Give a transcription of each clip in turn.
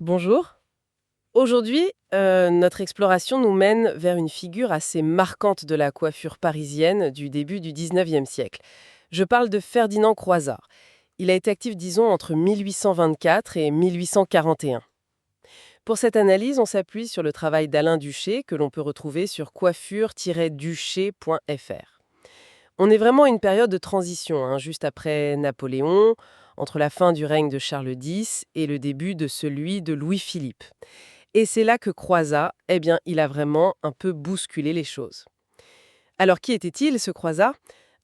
Bonjour. Aujourd'hui, notre exploration nous mène vers une figure assez marquante de la coiffure parisienne du début du 19e siècle. Je parle de Ferdinand Croizat. Il a été actif, disons, entre 1824 et 1841. Pour cette analyse, on s'appuie sur le travail d'Alain Duché, que l'on peut retrouver sur coiffure-duché.fr. On est vraiment à une période de transition, juste après Napoléon, entre la fin du règne de Charles X et le début de celui de Louis-Philippe. Et c'est là que Croizat, il a vraiment un peu bousculé les choses. Alors qui était-il, ce Croizat?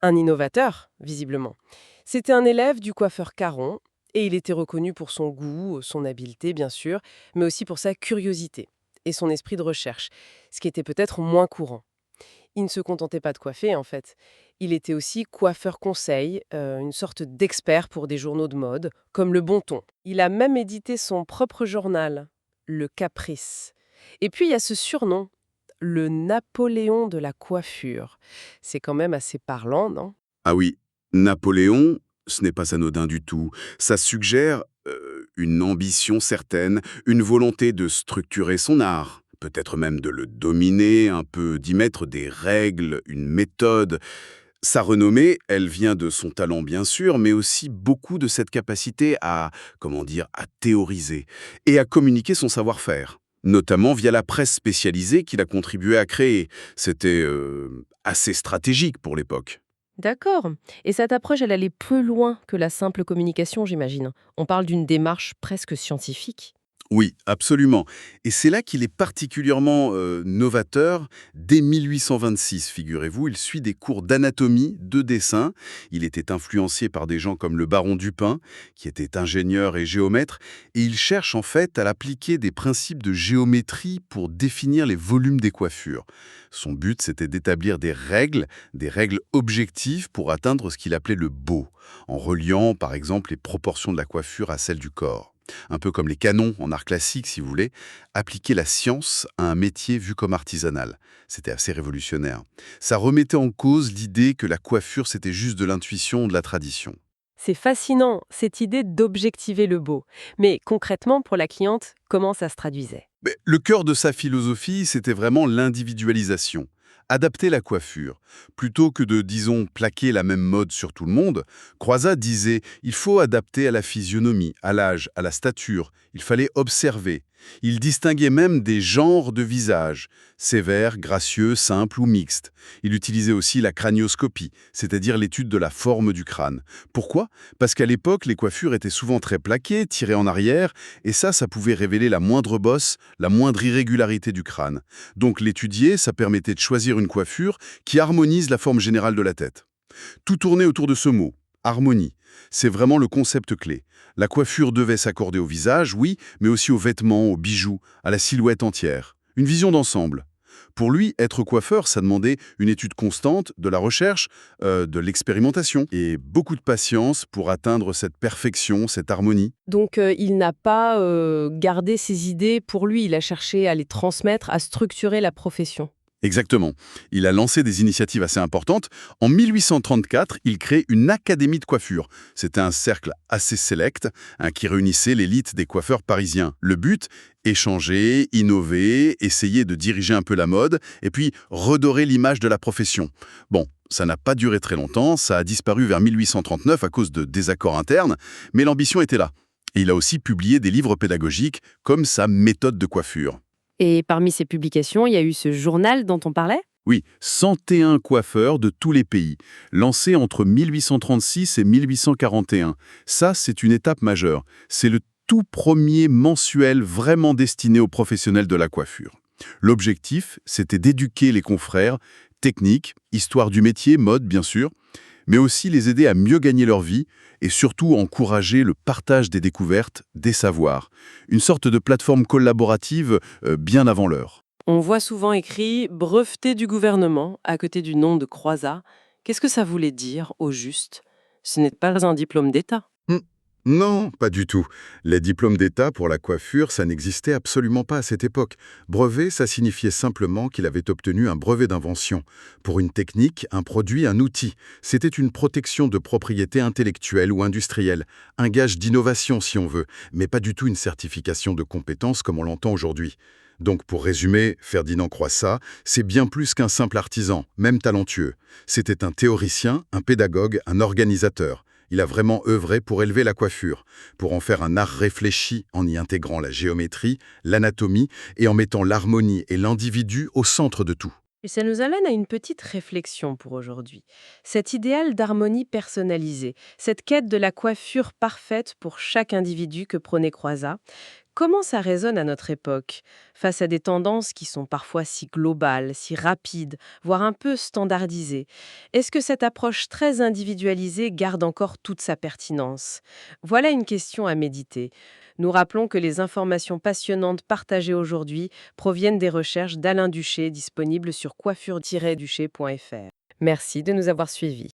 Un innovateur, visiblement. C'était un élève du coiffeur Caron, et il était reconnu pour son goût, son habileté bien sûr, mais aussi pour sa curiosité et son esprit de recherche, ce qui était peut-être moins courant. Il ne se contentait pas de coiffer, en fait. Il était aussi coiffeur conseil, une sorte d'expert pour des journaux de mode, comme Le Bon Ton. Il a même édité son propre journal, Le Caprice. Et puis il y a ce surnom, le Napoléon de la coiffure. C'est quand même assez parlant, non? Ah oui, Napoléon, ce n'est pas anodin du tout. Ça suggère une ambition certaine, une volonté de structurer son art, peut-être même de le dominer, un peu d'y mettre des règles, une méthode. Sa renommée, elle vient de son talent bien sûr, mais aussi beaucoup de cette capacité à, comment dire, à théoriser et à communiquer son savoir-faire, notamment via la presse spécialisée qu'il a contribué à créer. C'était assez stratégique pour l'époque. D'accord. Et cette approche, elle allait plus loin que la simple communication, j'imagine. On parle d'une démarche presque scientifique. Oui, absolument. Et c'est là qu'il est particulièrement novateur. Dès 1826, figurez-vous, il suit des cours d'anatomie, de dessin. Il était influencé par des gens comme le baron Dupin, qui était ingénieur et géomètre, et il cherche en fait à appliquer des principes de géométrie pour définir les volumes des coiffures. Son but, c'était d'établir des règles objectives pour atteindre ce qu'il appelait le beau, en reliant par exemple les proportions de la coiffure à celles du corps. Un peu comme les canons en art classique, si vous voulez, appliquer la science à un métier vu comme artisanal. C'était assez révolutionnaire. Ça remettait en cause l'idée que la coiffure, c'était juste de l'intuition ou de la tradition. C'est fascinant, cette idée d'objectiver le beau. Mais concrètement, pour la cliente, comment ça se traduisait? Mais le cœur de sa philosophie, c'était vraiment l'individualisation. Adapter la coiffure. Plutôt que de, disons, plaquer la même mode sur tout le monde, Croizat disait il faut adapter à la physionomie, à l'âge, à la stature. Il fallait observer. Il distinguait même des genres de visages, sévères, gracieux, simples ou mixtes. Il utilisait aussi la cranioscopie, c'est-à-dire l'étude de la forme du crâne. Pourquoi? Parce qu'à l'époque, les coiffures étaient souvent très plaquées, tirées en arrière, et ça pouvait révéler la moindre bosse, la moindre irrégularité du crâne. Donc l'étudier, ça permettait de choisir une coiffure qui harmonise la forme générale de la tête. Tout tournait autour de ce mot, harmonie. C'est vraiment le concept clé. La coiffure devait s'accorder au visage, oui, mais aussi aux vêtements, aux bijoux, à la silhouette entière. Une vision d'ensemble. Pour lui, être coiffeur, ça demandait une étude constante, de la recherche, de l'expérimentation et beaucoup de patience pour atteindre cette perfection, cette harmonie. Donc il n'a pas gardé ses idées pour lui, il a cherché à les transmettre, à structurer la profession. Exactement. Il a lancé des initiatives assez importantes. En 1834, il crée une académie de coiffure. C'était un cercle assez sélect qui réunissait l'élite des coiffeurs parisiens. Le but, échanger, innover, essayer de diriger un peu la mode et puis redorer l'image de la profession. Bon, ça n'a pas duré très longtemps, ça a disparu vers 1839 à cause de désaccords internes, mais l'ambition était là. Et il a aussi publié des livres pédagogiques comme sa méthode de coiffure. Et parmi ces publications, il y a eu ce journal dont on parlait? Oui, 101 coiffeurs de tous les pays, lancés entre 1836 et 1841. Ça, c'est une étape majeure. C'est le tout premier mensuel vraiment destiné aux professionnels de la coiffure. L'objectif, c'était d'éduquer les confrères, technique, histoire du métier, mode bien sûr, mais aussi les aider à mieux gagner leur vie et surtout encourager le partage des découvertes, des savoirs. Une sorte de plateforme collaborative bien avant l'heure. On voit souvent écrit breveté du gouvernement à côté du nom de Croizat. Qu'est-ce que ça voulait dire au juste? Ce n'est pas un diplôme d'État. Hmm. Non, pas du tout. Les diplômes d'État pour la coiffure, ça n'existait absolument pas à cette époque. Brevet, ça signifiait simplement qu'il avait obtenu un brevet d'invention. Pour une technique, un produit, un outil. C'était une protection de propriété intellectuelle ou industrielle. Un gage d'innovation, si on veut, mais pas du tout une certification de compétence comme on l'entend aujourd'hui. Donc pour résumer, Ferdinand Croissat, c'est bien plus qu'un simple artisan, même talentueux. C'était un théoricien, un pédagogue, un organisateur. Il a vraiment œuvré pour élever la coiffure, pour en faire un art réfléchi en y intégrant la géométrie, l'anatomie et en mettant l'harmonie et l'individu au centre de tout. Et ça nous amène à une petite réflexion pour aujourd'hui. Cet idéal d'harmonie personnalisée, cette quête de la coiffure parfaite pour chaque individu que prônait Croizat, comment ça résonne à notre époque, face à des tendances qui sont parfois si globales, si rapides, voire un peu standardisées? Est-ce que cette approche très individualisée garde encore toute sa pertinence? Voilà une question à méditer. Nous rappelons que les informations passionnantes partagées aujourd'hui proviennent des recherches d'Alain Duché disponibles sur coiffure-duché.fr. Merci de nous avoir suivis.